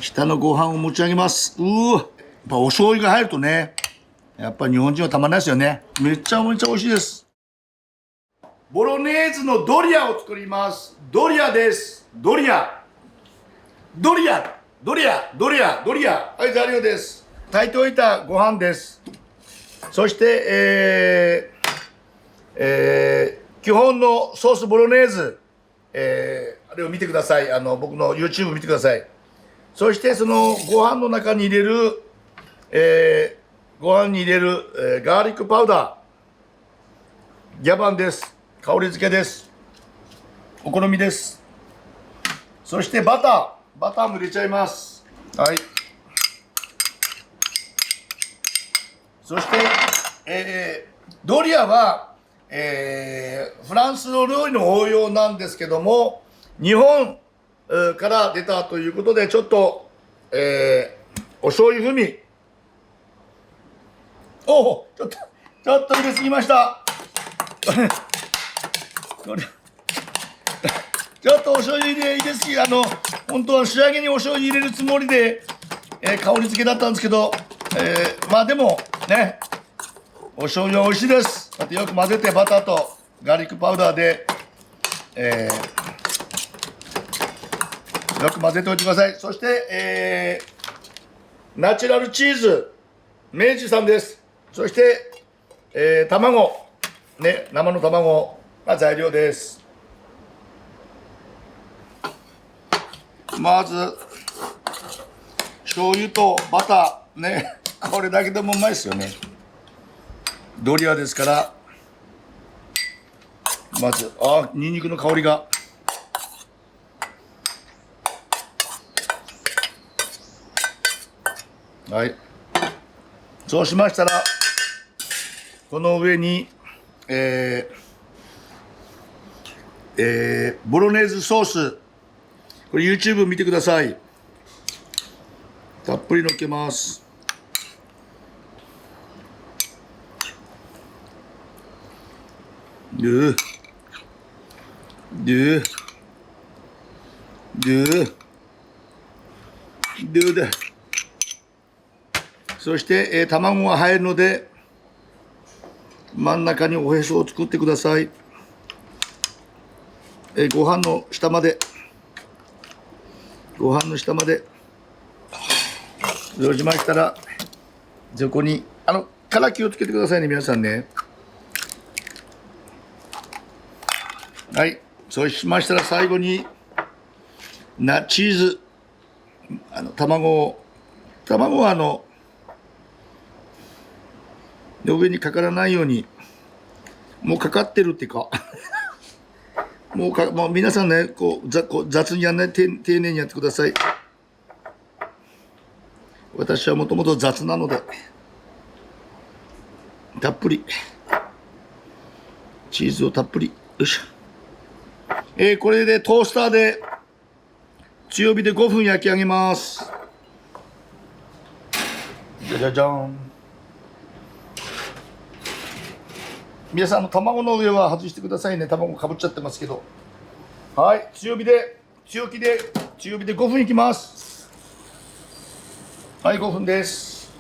下のご飯を持ち上げます。やっぱお醤油が入るとね、やっぱ日本人はたまんないですよね。めちゃめちゃ美味しいです。ボロネーズのドリアを作ります。ドリアです。ドリア。はい、材料です。炊いておいたご飯です。そして、基本のソースボロネーズ、あれを見てください。僕の YouTube 見てください。そしてそのご飯の中に入れる、ガーリックパウダー、ギャバンです。香り付けです。お好みです。そしてバターも入れちゃいます。はい。そして、ドリアは、フランスの料理の応用なんですけども、日本から出たということで、ちょっと、お醤油風味。ちょっと入れすぎました。これちょっとお醤油入れすぎ、本当は仕上げにお醤油入れるつもりで、香り付けだったんですけど、まあでもね、お醤油は美味しいです。だってよく混ぜてバターとガーリックパウダーで、よく混ぜておいてください。そして、ナチュラルチーズ、明治さんです。そして、卵、ね、生の卵が材料です。まず醤油とバターね、これだけでもうまいですよね。ドリアですから、まずニンニクの香りが、はい。そうしましたら、この上にボロネーズソース、これ YouTube 見てください。たっぷりのっけます。そして、卵が入るので、真ん中におへそを作ってください。ご飯の下まで。そうしましたら、そこに、から気をつけてくださいね、皆さんね。はい。そうしましたら、最後に、チーズ。卵は上にかからないように、もうかかってるっていうか、もう皆さんね、こう雑にやんない、丁寧にやってください。私はもともと雑なので、たっぷりチーズをたっぷり、よいしょ。これでトースターで強火で5分焼き上げます。じゃじゃじゃん。皆さん卵の上は外してくださいね。卵かぶっちゃってますけど。はい、強火で5分いきます。はい、5分です。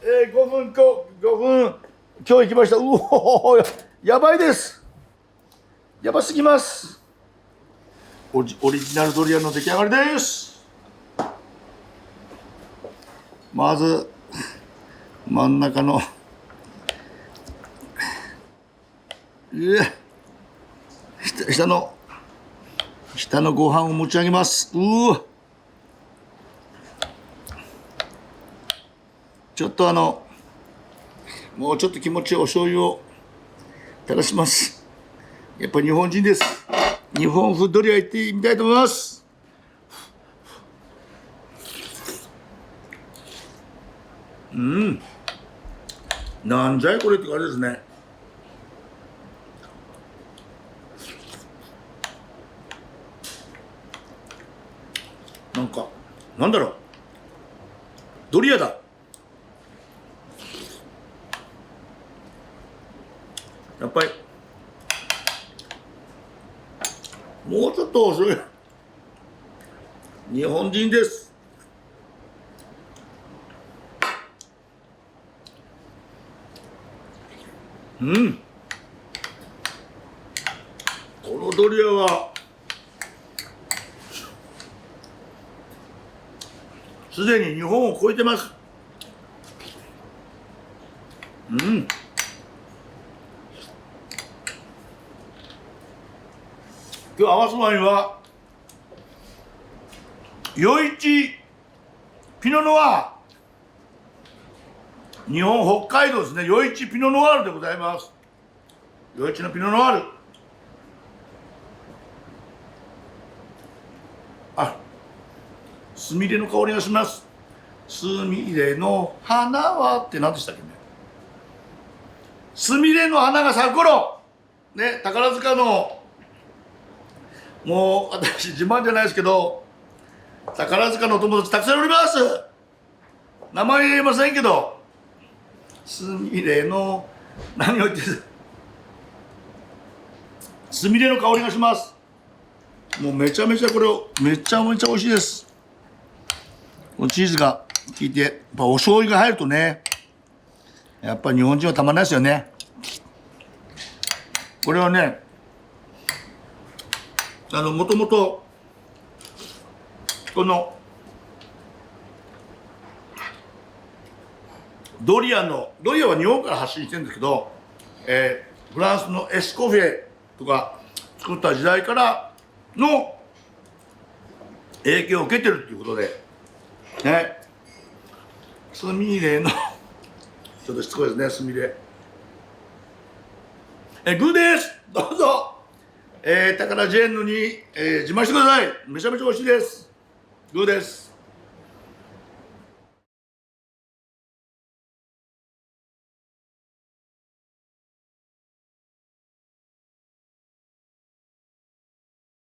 5分今日いきました。やばいです。やばすぎます。オリジナルドリアの出来上がりです。まず真ん中の下のご飯を持ち上げます。ちょっともうちょっと気持ちいいお醤油を垂らします。やっぱ日本人です。日本風ドリア行ってみたいと思います。なんじゃいこれって感じですね。なんだろう、ドリアだ。やっぱりもうちょっと遅い。日本人です。うん。このドリアはすでに日本を超えてます。うん。今日合わすワインは余市ピノノワール、日本北海道ですね。余市ピノノワールでございます。余市のピノノワール、あ、スミレの香りがします。スミレの花はって何でしたっけね。スミレの花が咲く頃ね、宝塚の、もう私自慢じゃないですけど、宝塚のお友達たくさんおります。名前言えませんけど、スミレの何を言ってる、スミレの香りがします。もうめちゃめちゃこれめちゃめちゃ美味しいです。このチーズが効いて、やっぱお醤油が入るとね、やっぱ日本人はたまんないですよね。これはね、もともとこのドリアは日本から発信してるんですけど、フランスのエスコフェとか作った時代からの影響を受けてるっていうことでね、スミレのちょっとしつこいですね、スミレ。グーです。どうぞ、タカラジェンヌに、自慢してください。めちゃめちゃ美味しいです。グーです。